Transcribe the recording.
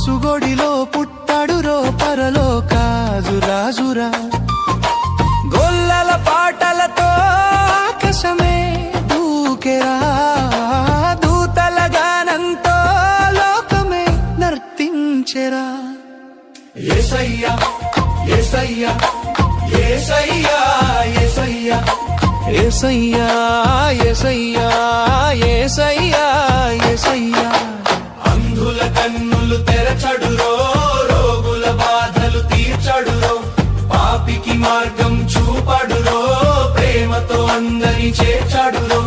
పసుగొడిలో పుట్టాడురో పరలోకాజు రాజురా గొల్లల పాటలతో ఆకాశమే దూకెరా దూతల గానంతో లోకమే నర్తించెరా యేసయ్యా యేసయ్యా యేసయ్యా యేసయ్యా యేసయ్యా యేసయ్యా యేసయ్యా యేసయ్యా అంధుల కన్నులు తెరచడురో రోగుల బాధలు తీర్చడురో పాపికి మార్గం చూపడురో ప్రేమతో అందరి చేర్చడురో